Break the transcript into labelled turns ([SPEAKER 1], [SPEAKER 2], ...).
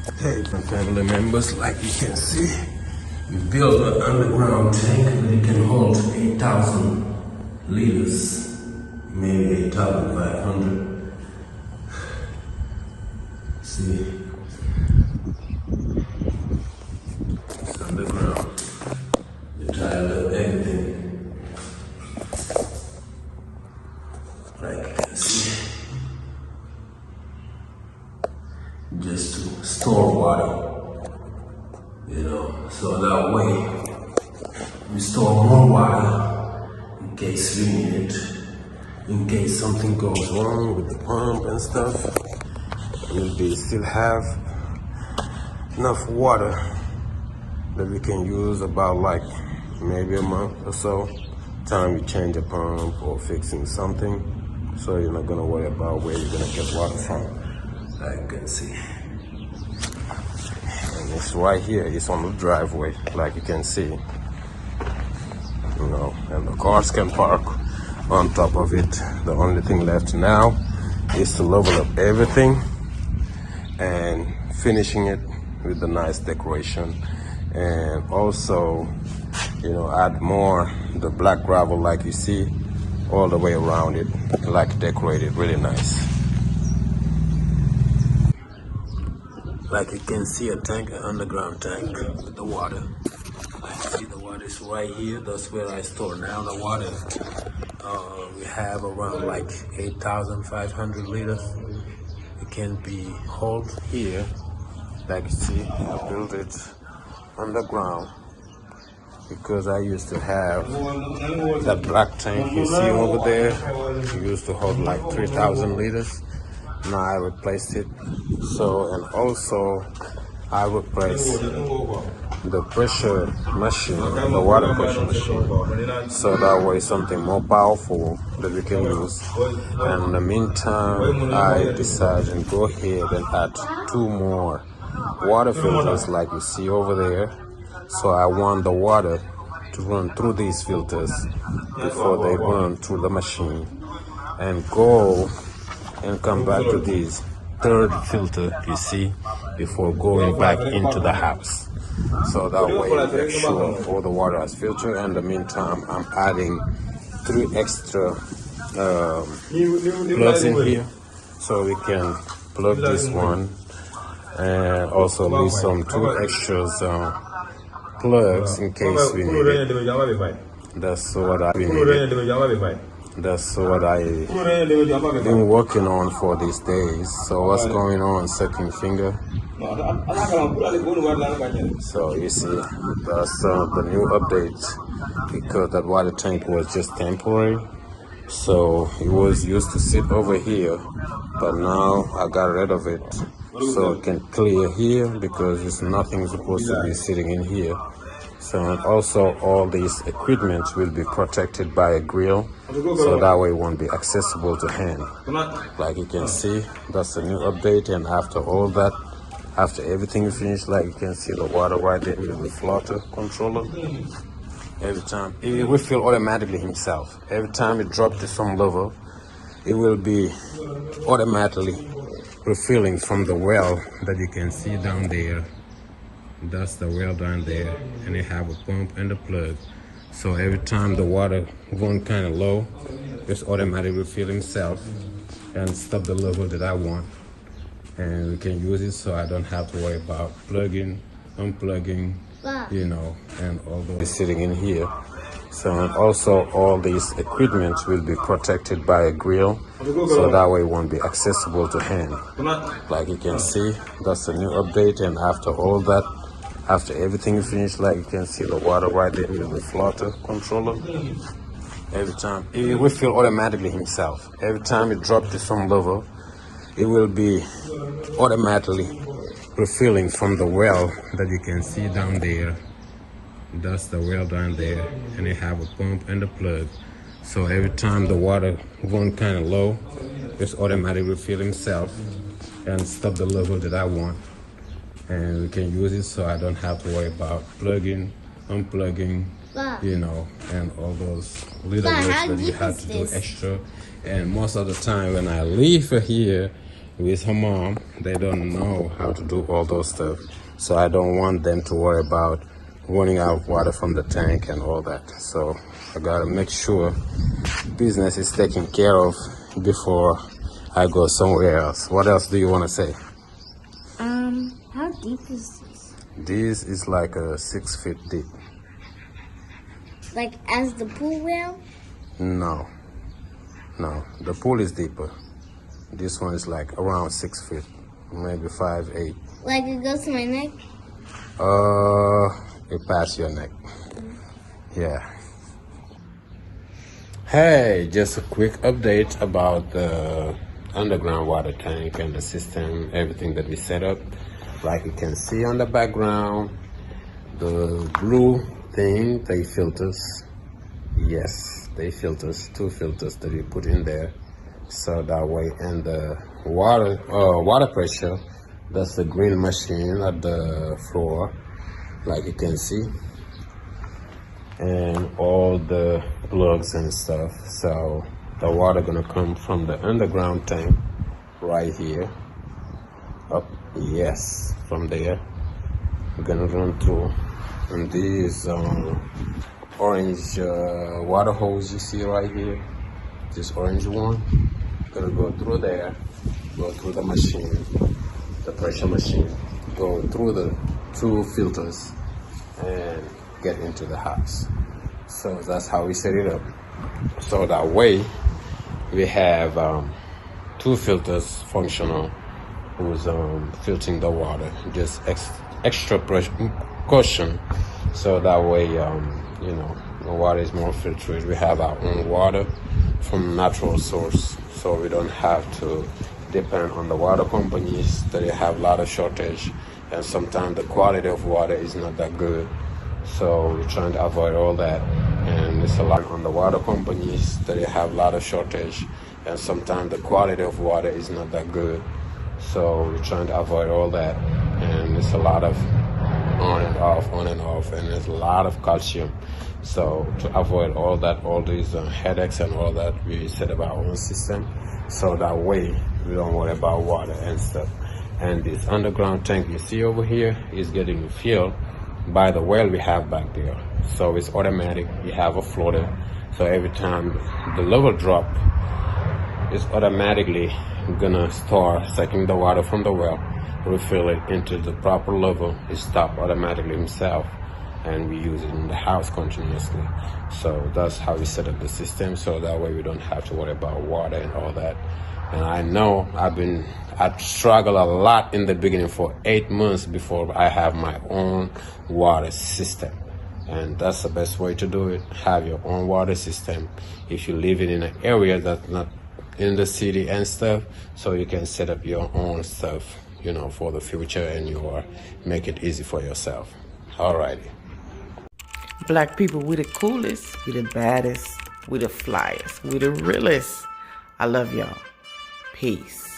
[SPEAKER 1] Hey, my family members, like you can see, we built an underground tank that can hold 8,000 liters, maybe 8,500. See, it's underground. The tile, everything, like you can see, just to store water, you know, so that way we store more water in case we need it, in case something goes wrong with the pump and stuff. We'll still have enough water that we can use about like maybe a month or so, time we change a pump or fixing something, so you're not gonna worry about where you're gonna get water from. Like you can see, and it's right here, it's on the driveway, like you can see, you know, and the cars can park on top of it. The only thing left now is to level up everything and finishing it with the nice decoration, and also, you know, add more the black gravel like you see all the way around it, like decorated really nice. Like you can see a tank, an underground tank with the water. Like you see the water is right here. That's where I store now the water. We have around like 8,500 liters. It can be held here. Like you see, I built it underground because I used to have that black tank you see over there. It used to hold like 3,000 liters. Now I replaced it. So, and also I replaced the pressure machine, the water pressure machine, so that way something more powerful that we can use. And in the meantime, I decided to go ahead and add 2 more water filters like you see over there. So I want the water to run through these filters before they run through the machine and go and come back to this 3rd filter you see before going back into the house. So that way make sure all the water is filtered. And in the meantime, I'm adding 3 extra plugs in here, so we can plug this one and also leave some 2 extras plugs in case we need it. That's what I needed. That's what I've been working on for these days. So what's going on, second finger? So you see, that's the new update, because that water tank was just temporary. So it was used to sit over here, but now I got rid of it. So it can clear here because it's nothing supposed to be sitting in here. So, and also all these equipment will be protected by a grill, so that way it won't be accessible to hand. Like you can see, that's a new update. And after all that, after everything is finished, like you can see the water right there with the floater controller. Every time, it will fill automatically himself. Every time it drops to some level, it will be automatically refilling from the well that you can see down there. That's the well down there, and they have a pump and a plug. So every time the water going kind of low, it's automatically refill itself and stop the level that I want. And we can use it, so I don't have to worry about plugging, unplugging, you know, and all those sitting in here. So, and also all these equipment will be protected by a grill, so that way it won't be accessible to hand. Like you can see, that's a new update. And after all that, after everything is finished, like you can see the water right there with the floater controller. Every time, it will fill automatically himself. Every time it drops to some level, it will be automatically refilling from the well that you can see down there. That's the well down there, and they have a pump and a plug. So every time the water going kind of low, it's automatically refill itself and stop the level that I want. And we can use it, so I don't have to worry about plugging, unplugging, you know, and all those little work that you have to do extra. And most of the time when I leave here, with her mom. They don't know how to do all those stuff. So I don't want them to worry about running out of water from the tank and all that. So I gotta make sure business is taken care of before I go somewhere else. What else do you want to say?
[SPEAKER 2] How deep is this?
[SPEAKER 1] This is like a 6 feet deep.
[SPEAKER 2] Like as the pool well?
[SPEAKER 1] No, the pool is deeper. This one is like around 6 feet, maybe 5'8".
[SPEAKER 2] Like it goes to my neck?
[SPEAKER 1] It past your neck. Yeah. Hey, just a quick update about the underground water tank and the system, everything that we set up. Like you can see on the background, the blue thing, they filters. Yes, they filters, 2 filters that we put in there. So that way, and the water pressure, that's the green machine at the floor, like you can see. And all the plugs and stuff. So the water gonna come from the underground tank right here up. Yes, from there we're gonna run through, and these orange water hose you see right here, this orange one, gonna go through there, go through the machine, the pressure machine, go through the 2 filters and get into the house. So that's how we set it up. So that way we have 2 filters functional, who's filtering the water, just extra caution. So that way, the water is more filtered. We have our own water from natural source, so we don't have to depend on the water companies that they have a lot of shortage, and sometimes the quality of water is not that good. So we're trying to avoid all that, and it's a lot on the water companies that they have a lot of shortage, and sometimes the quality of water is not that good. So we're trying to avoid all that, and it's a lot of on and off, and there's a lot of calcium. So to avoid all that, all these headaches and all that, we set up our own system, so that way we don't worry about water and stuff. And this underground tank you see over here is getting filled by the well we have back there. So it's automatic. We have a floater, so every time the level drop, it's automatically gonna start sucking the water from the well, refill it into the proper level. It stops automatically himself, and we use it in the house continuously. So that's how we set up the system, so that way we don't have to worry about water and all that. And I know I struggled a lot in the beginning for 8 months before I have my own water system. And that's the best way to do it. Have your own water system if you live in an area that's not in the city and stuff, so you can set up your own stuff, for the future, and make it easy for yourself. Alrighty.
[SPEAKER 3] Black people, we the coolest, we the baddest, we the flyest, we the realest. I love y'all. Peace.